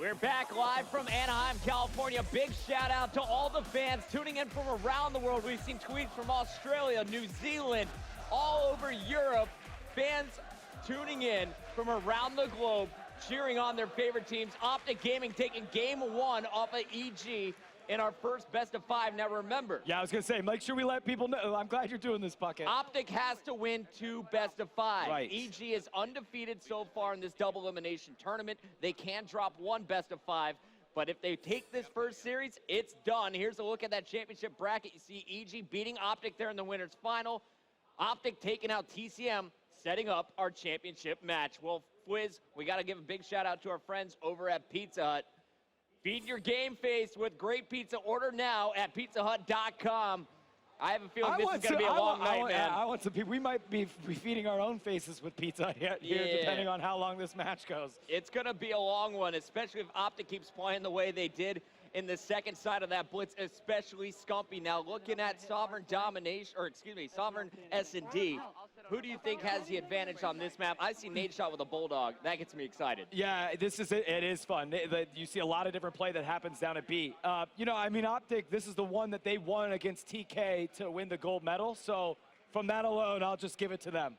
We're back live from Anaheim, California. Big shout out to all the fans tuning in from around the world. We've seen tweets from Australia, New Zealand, all over Europe. Fans tuning in from around the globe, cheering on their favorite teams. Optic Gaming taking game one off of EG in our first best of 5. Now remember. Yeah, I was going to say, make sure we let people know. I'm glad you're doing this, Bucket. Optic has to win 2 best of 5. Right. EG is undefeated so far in this double elimination tournament. They can drop 1 best of 5, but if they take this first series, it's done. Here's a look at that championship bracket. You see EG beating Optic there in the winner's final. Optic taking out TCM, setting up our championship match. Well, Fwiz, we got to give a big shout out to our friends over at Pizza Hut. Feed your game face with great pizza. Order now at pizzahut.com. I have a feeling this is going to be a long night, man. I want some people. We might be feeding our own faces with pizza here, depending on how long this match goes. It's going to be a long one, especially if Optic keeps playing the way they did in the second side of that blitz, especially Scumpy. Now looking at Sovereign Domination, or excuse me, Sovereign S&D, who do you think has the advantage on this map? I see Nadeshot with a Bulldog. That gets me excited. Yeah, this is it is fun. You see a lot of different play that happens down at B. You know, I mean, Optic, this is the one that they won against TK to win the gold medal. So from that alone, I'll just give it to them.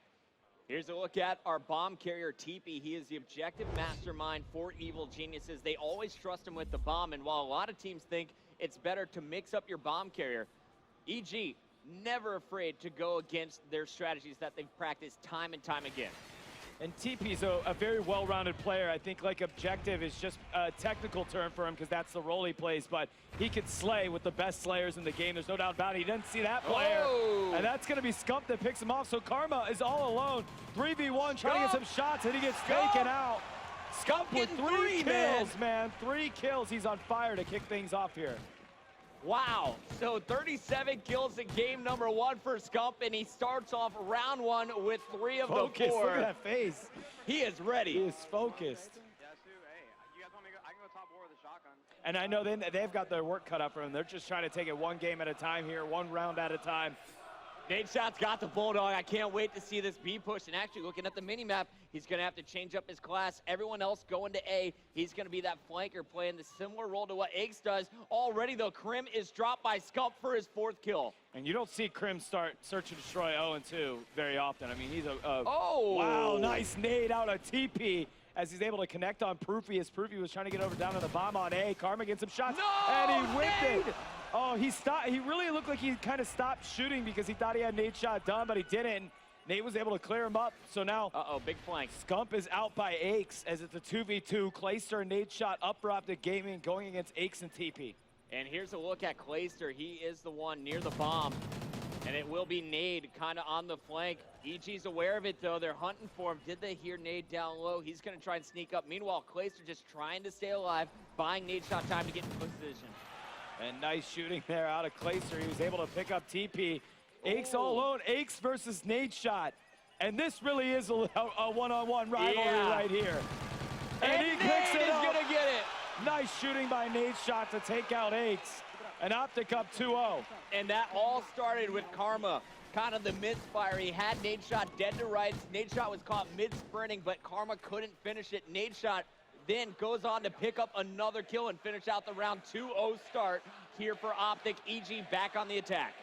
Here's a look at our bomb carrier, TeePee. He is the objective mastermind for Evil Geniuses. They always trust him with the bomb, and while a lot of teams think it's better to mix up your bomb carrier, EG never afraid to go against their strategies that they've practiced time and time again. And TeePee's a very well-rounded player. I think like objective is just a technical term for him because that's the role he plays, but he could slay with the best slayers in the game. There's no doubt about it. He doesn't see that player. Oh. And that's going to be Scump that picks him off. So Karma is all alone. 3v1 trying to get some shots and he gets taken out. Scump with 3 kills, man. 3 kills. He's on fire to kick things off here. Wow, so 37 kills in game number 1 for Scump, and he starts off round 1 with 3 of the 4. Look at that face. He is ready. He is focused. Yeah, Sue, hey, you guys want me to go? I can go top 4 with a shotgun. And I know they've got their work cut out for them. They're just trying to take it 1 game at a time here, 1 round at a time. Nadeshot's got the Bulldog. I can't wait to see this B push. And actually, looking at the mini-map, he's going to have to change up his class. Everyone else going to A. He's going to be that flanker playing the similar role to what Eggs does. Already, though, Crim is dropped by Scump for his 4th kill. And you don't see Crim start search and destroy 0-2 very often. I mean, he's oh! Wow, nice nade out of TeePee as he's able to connect on Proofy as Proofy was trying to get over down to the bomb on A. Karma gets some shots, and he whipped it. Oh, he stopped. He really looked like he kind of stopped shooting because he thought he had Nadeshot done, but he didn't. Nate was able to clear him up. So now, big flank. Scump is out by Aches as it's a 2v2. Clayster and Nadeshot up for Optic Gaming going against Aches and TeePee. And here's a look at Clayster. He is the one near the bomb. And it will be Nade kind of on the flank. EG's aware of it, though. They're hunting for him. Did they hear Nade down low? He's going to try and sneak up. Meanwhile, Clayster just trying to stay alive, buying Nadeshot time to get in position. And nice shooting there out of Clayster. He was able to pick up TeePee. Aches all alone. Aches versus Nadeshot. And this really is a one-on-one rivalry right here. And he picks it up. Gonna get it. Nice shooting by Nadeshot to take out Aches. And Optic up 2-0. And that all started with Karma. Kind of the misfire. He had Nadeshot dead to rights. Nadeshot was caught mid-sprinting, but Karma couldn't finish it. Nadeshot then goes on to pick up another kill and finish out the round 2-0 start here for Optic. EG back on the attack.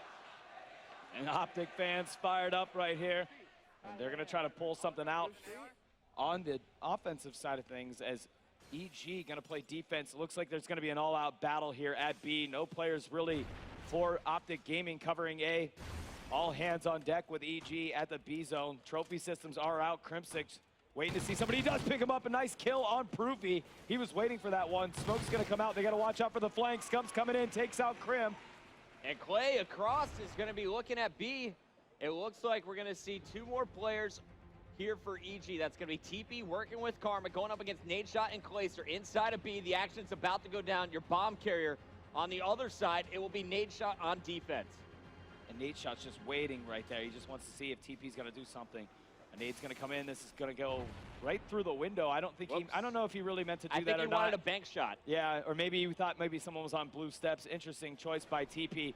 And Optic fans fired up right here. And they're going to try to pull something out on the offensive side of things as EG going to play defense. Looks like there's going to be an all-out battle here at B. No players really for Optic Gaming covering A. All hands on deck with EG at the B zone. Trophy systems are out. Crimsix waiting to see somebody. He does pick him up. A nice kill on Proofy. He was waiting for that one. Smoke's going to come out. They got to watch out for the flank. Scump's coming in, takes out Crim. And Clay across is going to be looking at B. It looks like we're going to see 2 more players here for EG. That's going to be TeePee working with Karma, going up against Nadeshot and Clayster. Inside of B, the action's about to go down. Your bomb carrier on the other side, it will be Nadeshot on defense. And Nadeshot's just waiting right there. He just wants to see if TeePee's going to do something. And Nade's going to come in. This is going to go right through the window. I don't think I don't know if he really meant to do that or not. I think he wanted a bank shot. Yeah, or maybe he thought maybe someone was on blue steps. Interesting choice by TeePee.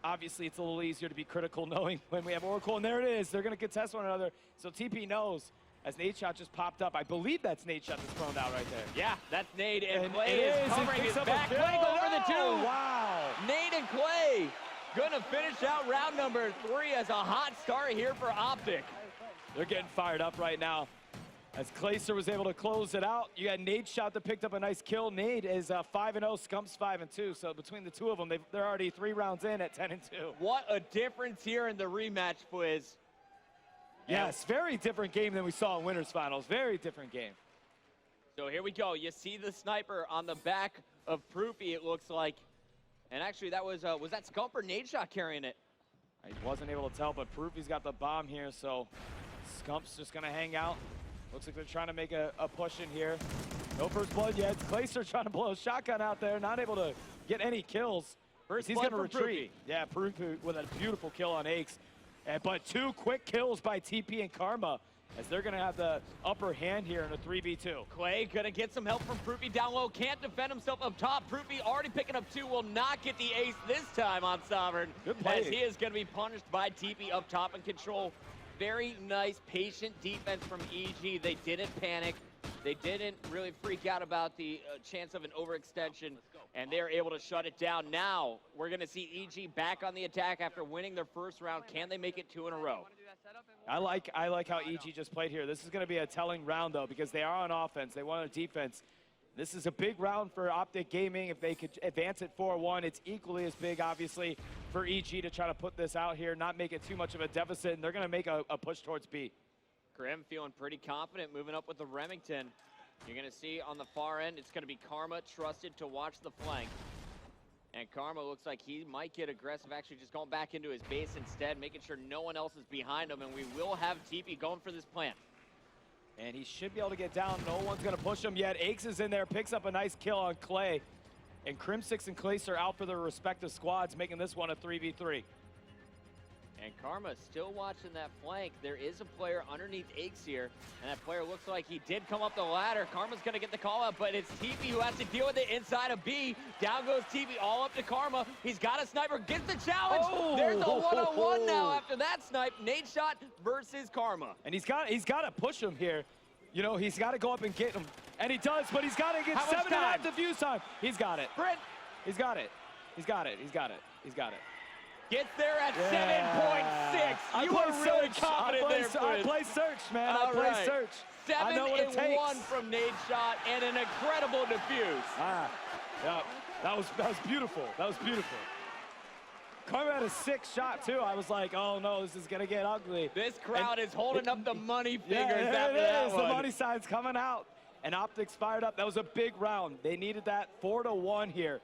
Obviously, it's a little easier to be critical knowing when we have Oracle, and there it is. They're going to contest one another, so TeePee knows. as Nadeshot just popped up. I believe that's Nadeshot that's thrown out right there. Yeah, that's Nade, and And Clay it is is. covering He his picks up back. a Clay kill. going for the 2. Oh, wow. Nade and Clay gonna finish out round number 3 as a hot start here for Optic. They're getting fired up right now. As Clayster was able to close it out, you got Nadeshot that picked up a nice kill. Nade is 5-0, Scump's 5-2. So between the two of them, they're already 3 rounds in at 10-2. What a difference here in the rematch, Fwiz. Yes, very different game than we saw in Winners Finals. Very different game. So here we go. You see the sniper on the back of Proofy, it looks like. And actually, that was that Scumper Nadeshot carrying it? I wasn't able to tell, but Proofy's got the bomb here, so Scump's just gonna hang out. Looks like they're trying to make a push in here. No first blood yet. Clayster trying to blow a shotgun out there, not able to get any kills. First He's blood gonna from retreat. Yeah, Proofy with a beautiful kill on Aches. But 2 quick kills by TeePee and Karma, as they're gonna have the upper hand here in a 3v2. Clay gonna get some help from Proofy down low. Can't defend himself up top. Proofy already picking up 2. Will not get the ace this time on Sovereign. Good play. As he is gonna be punished by TeePee up top in control. Very nice, patient defense from EG. They didn't panic. They didn't really freak out about the chance of an overextension, and they're able to shut it down. Now, we're going to see EG back on the attack after winning their first round. Can they make it 2 in a row? I like how EG just played here. This is going to be a telling round, though, because they are on offense. They want a defense. This is a big round for Optic Gaming. If they could advance it 4-1, it's equally as big, obviously, for EG to try to put this out here, not make it too much of a deficit, and they're going to make a push towards B. Grim feeling pretty confident moving up with the Remington. You're going to see on the far end, it's going to be Karma trusted to watch the flank. And Karma looks like he might get aggressive, actually just going back into his base instead, making sure no one else is behind him, and we will have TeePee going for this plant. And he should be able to get down. No one's going to push him yet. Aches is in there, picks up a nice kill on Clay. And Crimsix and Clayster out for their respective squads, making this one a 3v3. And Karma still watching that flank. There is a player underneath Aches here, and that player looks like he did come up the ladder. Karma's gonna get the call out, but it's TeePee who has to deal with it inside of B. Down goes TeePee, all up to Karma. He's got a sniper, gets the challenge. Oh! There's a one-on-one now after that snipe. Nadeshot versus Karma. And he's got to push him here. You know, he's got to go up and get him. And he does, but he's got to get How much 7.5 defuse time. He's got it. Brent He's got it. He's got it. He's got it. He's got it. gets there at Yeah. 7.6. You were really confident there, I Fwiz. play search, man. All I play right. search. 7 I know what it and takes. 1 from Nadeshot and an incredible defuse. Yeah, that was beautiful. That was beautiful. Karma had a 6 shot too. I was like, oh no, this is gonna get ugly. This crowd is holding up the money fingers Yeah, after it that is. one. The money side's coming out. And Optic's fired up. That was a big round. They needed that 4-1 here.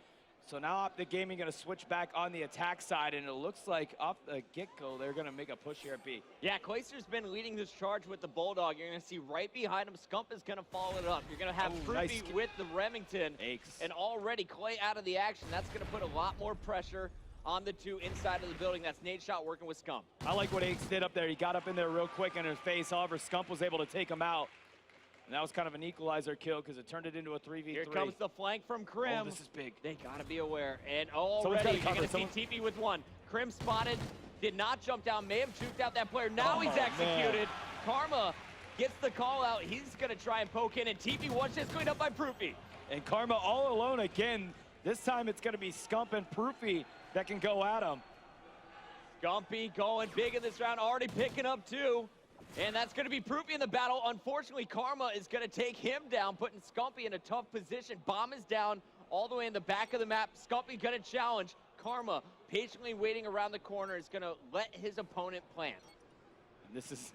So now Optic Gaming going to switch back on the attack side, and it looks like off the get-go, they're going to make a push here at B. Yeah, Clayster's been leading this charge with the Bulldog. You're going to see right behind him, Scump is going to follow it up. You're going to have Oh, nice. Proofy with the Remington. Aches. And already Clay out of the action. That's going to put a lot more pressure on the two inside of the building. That's Nadeshot working with Scump. I like what Aches did up there. He got up in there real quick in his face. However, Scump was able to take him out. And that was kind of an equalizer kill because it turned it into a 3v3. Here comes the flank from Crim. Oh, this is big. They got to be aware. And Someone's already gotta you're cover. going to see TeePee with one. Crim spotted, did not jump down, may have juked out that player. Now Oh, he's executed. man. Karma gets the call out. He's going to try and poke in, and TeePee watch this cleaned up by Proofy. And Karma all alone again. This time it's going to be Scump and Proofy that can go at him. Scumpy going big in this round, already picking up 2. And that's going to be Proofy in the battle. Unfortunately, Karma is going to take him down, putting Scumpy in a tough position. Bomb is down all the way in the back of the map. Scumpy going to challenge. Karma, patiently waiting around the corner, is going to let his opponent plant. And this is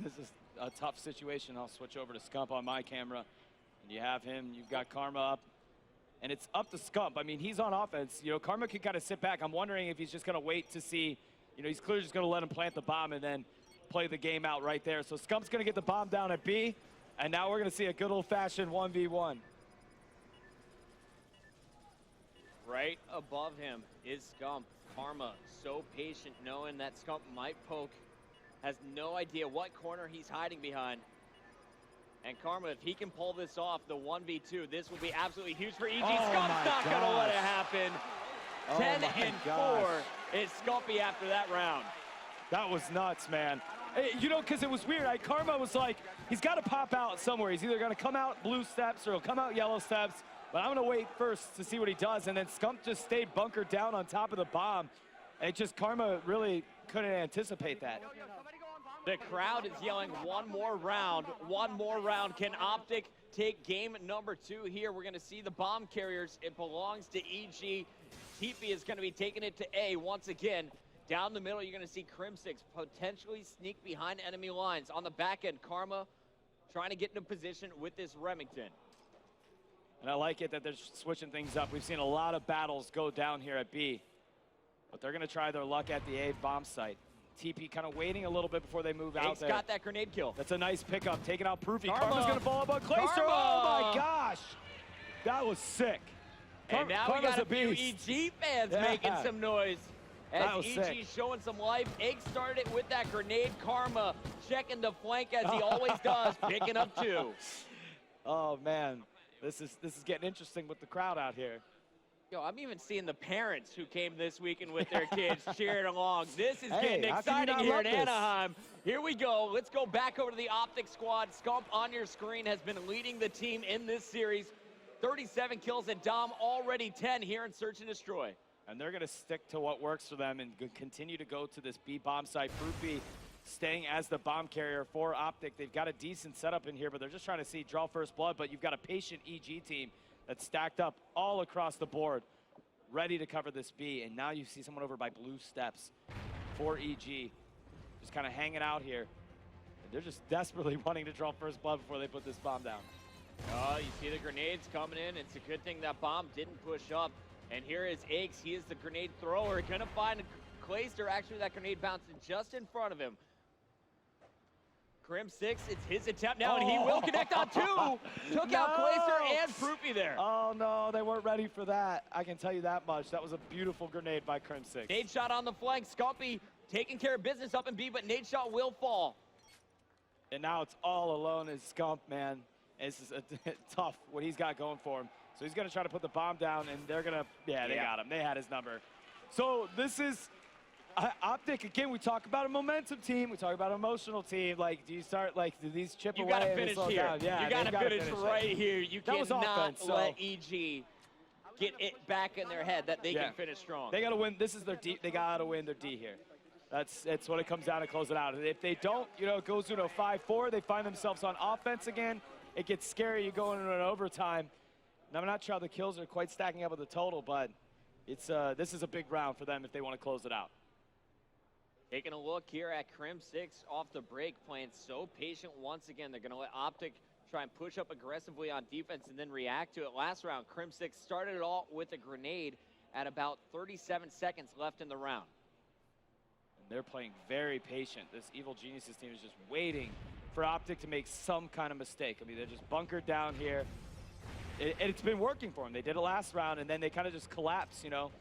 a tough situation. I'll switch over to Scump on my camera. And you have him. You've got Karma up. And it's up to Scump. I mean, he's on offense. You know, Karma can kind of sit back. I'm wondering if he's just going to wait to see. You know, he's clearly just going to let him plant the bomb and then play the game out right there. So Scump's going to get the bomb down at B, and now we're going to see a good old-fashioned 1v1. Right above him is Scump. Karma, so patient, knowing that Scump might poke. Has no idea what corner he's hiding behind. And Karma, if he can pull this off, the 1v2, this will be absolutely huge for EG. Oh Scump's not going to let it happen. Oh 10 my and gosh. 4 is Scumpy after that round. That was nuts, man. You know, because it was weird. Karma was like, he's got to pop out somewhere. He's either going to come out blue steps or he'll come out yellow steps. But I'm going to wait first to see what he does. And then Scump just stayed bunkered down on top of the bomb. And Karma really couldn't anticipate that. The crowd is yelling one more round. One more round. Can Optic take game number 2 here? We're going to see the bomb carriers. It belongs to EG. TeePee is going to be taking it to A once again. Down the middle, you're going to see Crimsix potentially sneak behind enemy lines. On the back end, Karma trying to get into position with this Remington. And I like it that they're switching things up. We've seen a lot of battles go down here at B. But they're going to try their luck at the A bomb site. TeePee kind of waiting a little bit before they move out there. Got that grenade kill. That's a nice pickup, taking out Proofy. Karma's going to follow up on Clayster. Oh my gosh. That was sick. And now we got a few EG fans making some noise. As EG showing some life. Egg started it with that grenade. Karma checking the flank as he always does, picking up 2. Oh man. This is getting interesting with the crowd out here. Yo, I'm even seeing the parents who came this weekend with their kids cheering along. This is getting exciting here in Anaheim. Here we go. Let's go back over to the Optic squad. Scump on your screen has been leading the team in this series. 37 kills, and Dom already 10 here in Search and Destroy. And they're going to stick to what works for them and continue to go to this B bomb site. Proofy staying as the bomb carrier for Optic. They've got a decent setup in here, but they're just trying to draw first blood. But you've got a patient EG team that's stacked up all across the board, ready to cover this B. And now you see someone over by blue steps for EG, just kind of hanging out here. And they're just desperately wanting to draw first blood before they put this bomb down. Oh, you see the grenades coming in. It's a good thing that bomb didn't push up. And here is Aches. He is the grenade thrower. Gonna find Clayster. Actually, that grenade bouncing just in front of him. Crimsix, it's his attempt now, and he will connect on 2. Took out Clayster and Proofy there. Oh, no, they weren't ready for that. I can tell you that much. That was a beautiful grenade by Crimsix. Nadeshot on the flank. Scumpy taking care of business up in B, but Nadeshot will fall. And now it's all alone as Scump, man. This is tough what he's got going for him. So he's going to try to put the bomb down, and they're going to, they got him. They had his number. So this is Optic. Again, we talk about a momentum team. We talk about an emotional team. Like, do you start, like, do these chip away? You got to finish here. Down? Yeah, you got to finish right here. You cannot let EG get it back in their head that they can finish strong. They got to win. This is their D. They got to win their D here. That's what it comes down to close it out. And if they don't, you know, it goes to a 5-4. They find themselves on offense again. It gets scary. You go into an overtime. And I'm not sure how the kills are quite stacking up with the total, but it's this is a big round for them if they want to close it out. Taking a look here at Crimsix off the break, playing so patient once again. They're going to let Optic try and push up aggressively on defense and then react to it. Last round, Crimsix started it all with a grenade at about 37 seconds left in the round. And they're playing very patient. This Evil Geniuses team is just waiting for Optic to make some kind of mistake. I mean, they're just bunkered down here. It's been working for them. They did it last round, and then they kind of just collapse, you know,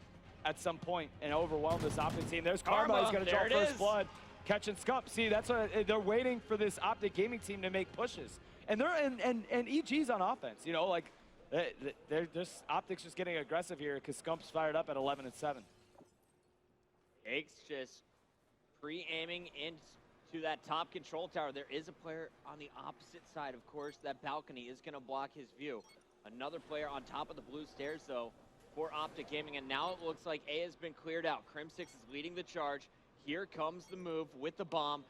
at some point and overwhelm this Optic team. There's Karma. He's going to draw first blood, catching Scump. See, that's what they're waiting for this Optic gaming team to make pushes. And they're and EG's on offense, you know, like they're just Optic's just getting aggressive here because Scump's fired up at 11-7. Aches just pre-aiming into that top control tower. There is a player on the opposite side, of course. That balcony is going to block his view. Another player on top of the blue stairs, though, for Optic Gaming, and now it looks like A has been cleared out. Crimsix is leading the charge. Here comes the move with the bomb.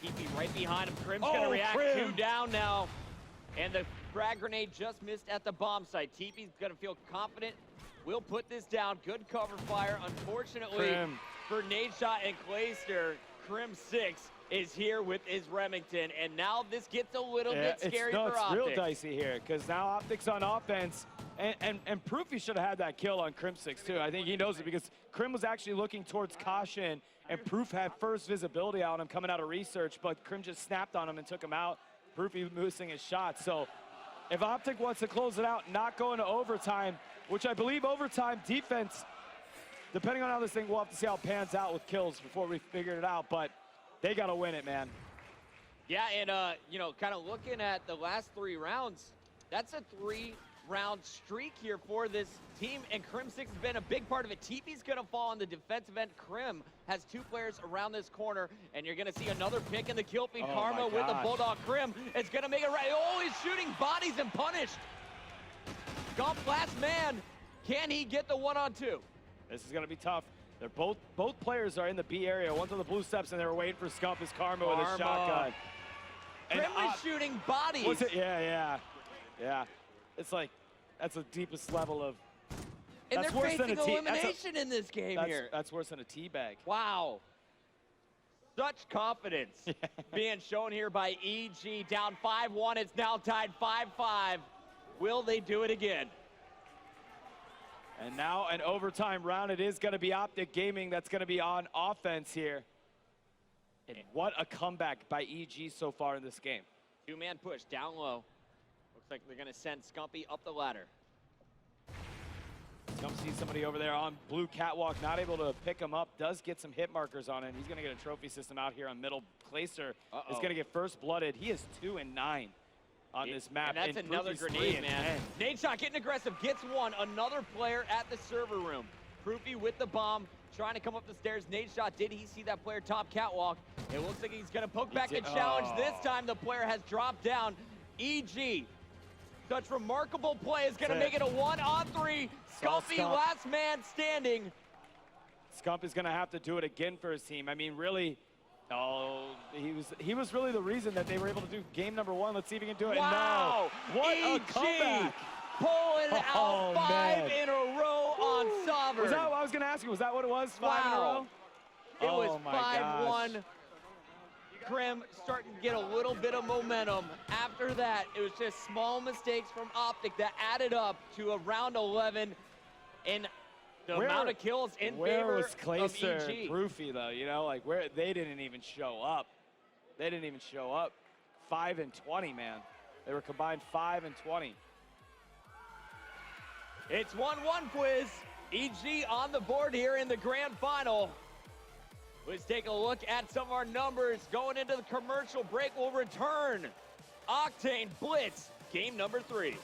TeePee right behind him. Crim's gonna react. 2 down now. And the frag grenade just missed at the bomb site. TeePee's gonna feel confident. We'll put this down. Good cover fire. Unfortunately for Nadeshot and Clayster, Crimsix is here with his Remington, and now this gets a little bit scary for Optic. It's real dicey here, because now Optic's on offense, and Proofy should have had that kill on Crimsix too. I think he knows it, because Crim was actually looking towards caution, and Proof had first visibility on him coming out of research, but Crim just snapped on him and took him out. Proofy missing his shot. So if Optic wants to close it out, not going to overtime, which I believe overtime defense, depending on how this thing, we'll have to see how it pans out with kills before we figure it out, but they got to win it, man. Yeah, and, you know, kind of looking at the last 3 rounds, that's a 3 round streak here for this team, and Crimsix has been a big part of it. TeePee's gonna fall on the defensive end. Crim has 2 players around this corner, and you're gonna see another pick in the kill feed. Oh Karma my with the gosh. Bulldog. Crim is gonna make it right. Oh, he's shooting bodies and punished. Scump, last man. Can he get the 1-on-2? This is gonna be tough. They're both players are in the B area. One's on the blue steps, and they were waiting for Scump. His Karma with a shotgun. And Crim was shooting bodies. was it? Yeah. It's like that's the deepest level of. And That's they're worse than facing a tee. elimination in this game here. That's worse than a teabag. Wow. Such confidence being shown here by EG. Down 5-1. It's now tied 5-5. Will they do it again? And now an overtime round. It is going to be Optic Gaming that's going to be on offense here. And what a comeback by EG so far in this game. 2-man push down low. Looks like they're going to send Scumpy up the ladder. Scump sees somebody over there on blue catwalk, not able to pick him up. Does get some hit markers on it. He's going to get a trophy system out here on middle. Clayster is going to get first blooded. He is 2-9 on this map. And that's another grenade, man. Nadeshot getting aggressive, gets one. Another player at the server room. Proofy with the bomb, trying to come up the stairs. Nadeshot, did he see that player top catwalk? It looks like he's gonna poke back the challenge. This time the player has dropped down. EG, such remarkable play, is gonna make it a 1-on-3. Scumpy, last man standing. Scump is gonna have to do it again for his team. I mean, really, he was really the reason that they were able to do game number 1. Let's see if he can do it. Wow! No. What EG a comeback! Pulling out 5 in a row on Sovereign. Was that what I was gonna ask you? Was that what it was? 5 in a row? It was 5-1. Crim starting to get a little bit of momentum. After that, it was just small mistakes from Optic that added up to a round 11 and the amount of kills in favor was Clayster of EG. and Proofy, though? You know, like where they didn't even show up. They didn't even show up. 5-20, man. They were combined 5-20. It's 1-1 quiz. EG on the board here in the grand final. Let's take a look at some of our numbers. Going into the commercial break, we'll return. Octane Blitz, game number 3.